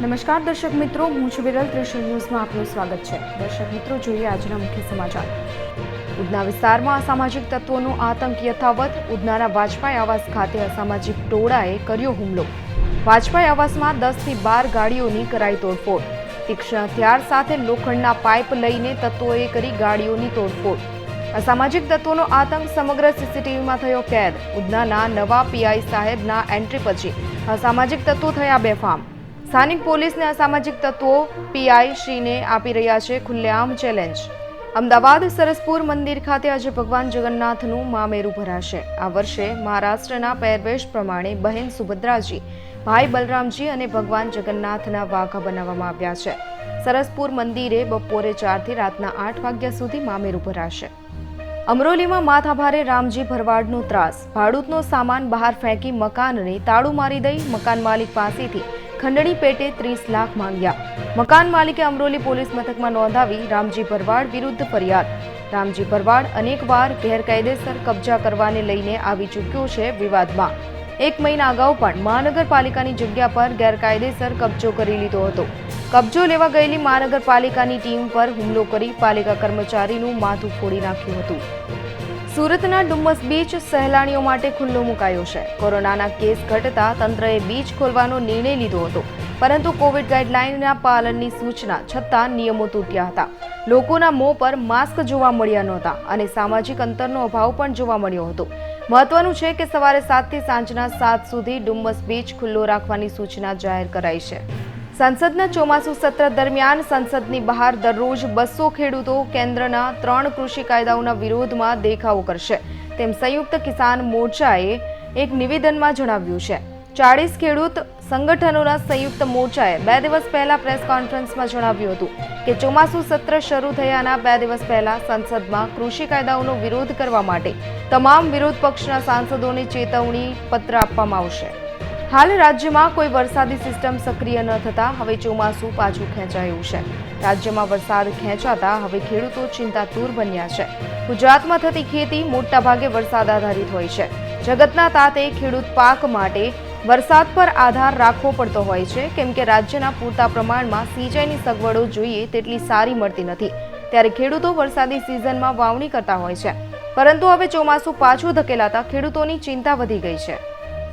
નમસ્કાર દર્શક મિત્રો, હું છું વિરલ. ત્રિશુલ ન્યૂઝમાં આપનું સ્વાગત છે. દર્શક મિત્રો, જોઈએ આજના મુખ્ય સમાચાર. ઉધના વિસ્તારમાં અસામાજિક તત્વોનો આતંક યથાવત. ઉધનાના વાજપાઈ આવાસ ખાતે અસામાજિક ટોળાએ કર્યો હુમલો. વાજપાઈ આવાસમાં 10 થી 12 ગાડીઓની કરાઈ તોડફોડ. તીક્ષ્ણ હથિયાર સાથે લોખંડના પાઇપ લઈને તત્વોએ કરી ગાડીઓની તોડફોડ. અસામાજિક તત્વોનો આતંક સમગ્ર સીસીટીવીમાં થયો કેદ. ઉધનાના નવા પીઆઈ સાહેબના એન્ટ્રી પછી અસામાજિક તત્વો થયા બેફામ. સ્થાનિક પોલીસને અસામાજિક તત્વો પીઆઈ શ્રીને આપી રહ્યા છે ખુલ્લેઆમ ચેલેન્જ. અમદાવાદ સરસપુર મંદિર ખાતે આજે ભગવાન જગન્નાથનું મામેરું ભરાશે. આ વર્ષે મહારાષ્ટ્રના પહેરવેશ પ્રમાણે બહેન સુભદ્રાજી, ભાઈ બલરામજી અને ભગવાન જગન્નાથના વાઘા બનાવવામાં આવ્યા છે. સરસપુર મંદિરે બપોરે 4 થી રાતના 8 વાગ્યા સુધી મામેરું ભરાશે. અમરોલીમાં માથાભારે રામજી ભરવાડનો ત્રાસ. ભાડૂતનો સામાન બહાર ફેંકી મકાનને તાળું મારી દઈ મકાન માલિક પાસેથી ખંડણી પેટે 30 લાખ માંગ્યા. મકાન માલિકે અમરોલી પોલીસ મથકમાં નોંધાવી રામજી ભરવાડ વિરુદ્ધ ફરિયાદ. રામજી ભરવાડ અનેકવાર ગેરકાયદેસર કબજા કરવાને લઈને આવી ચૂક્યો છે વિવાદમાં. 1 મહિના અગાઉ પણ મહાનગરપાલિકાની જગ્યા પર ગેરકાયદેસર કબજો કરી લીધો હતો. કબજો લેવા ગયેલી મહાનગરપાલિકાની ટીમ પર હુમલો કરી પાલિકા કર્મચારીનું માથું ફોડી નાખ્યું હતું. સુરતના ડુમ્મસ બીચ સહેલાણીઓ માટે ખુલ્લો મુકાયો છે. કોરોનાના કેસ ઘટતા તંત્રએ બીચ ખોલવાનો નિર્ણય લીધો હતો, પરંતુ કોવિડ ગાઈડલાઈનના પાલનની સૂચના છતાં નિયમો તૂટ્યા હતા. લોકોના મોં પર માસ્ક જોવા મળ્યા નહોતા અને સામાજિક અંતરનો અભાવ પણ જોવા મળ્યો હતો. મહત્વનું છે કે સવારે 7 થી સાંજના 7 સુધી ડુમ્મસ બીચ ખુલ્લો રાખવાની સૂચના જાહેર કરાઈ છે. સંસદના ચોમાસુ સત્ર દરમિયાન સંસદની બહાર દરરોજ 200 ખેડૂતો કેન્દ્રના 3 કૃષિ કાયદાઓના વિરોધમાં દેખાવો કરશે, તેમ સંયુક્ત કિસાન મોરચાએ એક નિવેદનમાં જણાવ્યું છે. 40 ખેડૂત સંગઠનોના સંયુક્ત મોરચાએ 2 દિવસ પહેલા પ્રેસ કોન્ફરન્સમાં જણાવ્યું હતું કે ચોમાસુ સત્ર શરૂ થયાના 2 દિવસ પહેલા સંસદમાં કૃષિ કાયદાઓનો વિરોધ કરવા માટે તમામ વિરોધ પક્ષના સાંસદોને ચેતવણી પત્ર આપવામાં આવશે. હાલ રાજ્યમાં કોઈ વરસાદી સિસ્ટમ સક્રિય ન થતા હવે ચોમાસું પાછું ખેંચાયું છે. રાજ્યમાં વરસાદ ખેંચાતા હવે ખેડૂતો ચિંતાતુર બન્યા છે. ગુજરાતમાં થતી ખેતી મોટાભાગે વરસાદ આધારિત હોય છે. જગતના તાતે ખેડૂત પાક માટે વરસાદ પર આધાર રાખવો પડતો હોય છે, કેમ કે રાજ્યના પૂરતા પ્રમાણમાં સિંચાઈની સગવડો જોઈએ તેટલી સારી મળતી નથી. ત્યારે ખેડૂતો વરસાદી સિઝનમાં વાવણી કરતા હોય છે, પરંતુ હવે ચોમાસું પાછું ધકેલાતા ખેડૂતોની ચિંતા વધી ગઈ છે.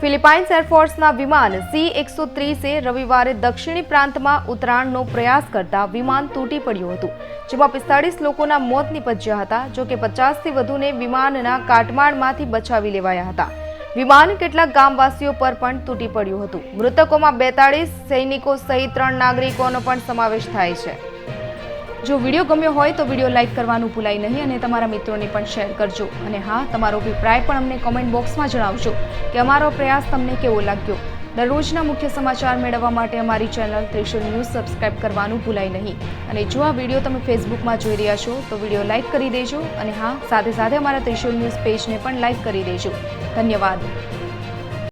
ફિલિપાઇન્સ એરફોર્સના વિમાન C-130એ રવિવારે દક્ષિણી પ્રાંતમાં ઉતરાણનો પ્રયાસ કરતા વિમાન તૂટી પડ્યું હતું, જેમાં 45 લોકોના મોત નીપજ્યા હતા. જોકે 50 થી વધુને વિમાનના કાટમાળમાંથી બચાવી લેવાયા હતા. વિમાન કેટલાક ગામવાસીઓ પર પણ તૂટી પડ્યું હતું. મૃતકોમાં 42 સૈનિકો સહિત 3 નાગરિકોનો પણ સમાવેશ થાય છે. જો વિડીયો ગમ્યો હોય તો વિડીયો લાઇક કરવાનું ભૂલાય નહીં અને તમારા મિત્રોને પણ શેર કરજો. અને હા, તમારો અભિપ્રાય પણ અમને કોમેન્ટ બોક્સમાં જણાવજો કે અમારો પ્રયાસ તમને કેવો લાગ્યો. દરરોજના મુખ્ય સમાચાર મેળવવા માટે અમારી ચેનલ ત્રિશુલ ન્યૂઝ સબસ્ક્રાઇબ કરવાનું ભૂલાય નહીં. અને જો આ વિડીયો તમે ફેસબુકમાં જોઈ રહ્યા છો તો વિડીયો લાઇક કરી દેજો. અને હા, સાથે સાથે અમારા ત્રિશુલ ન્યૂઝ પેજને પણ લાઇક કરી દેજો. ધન્યવાદ.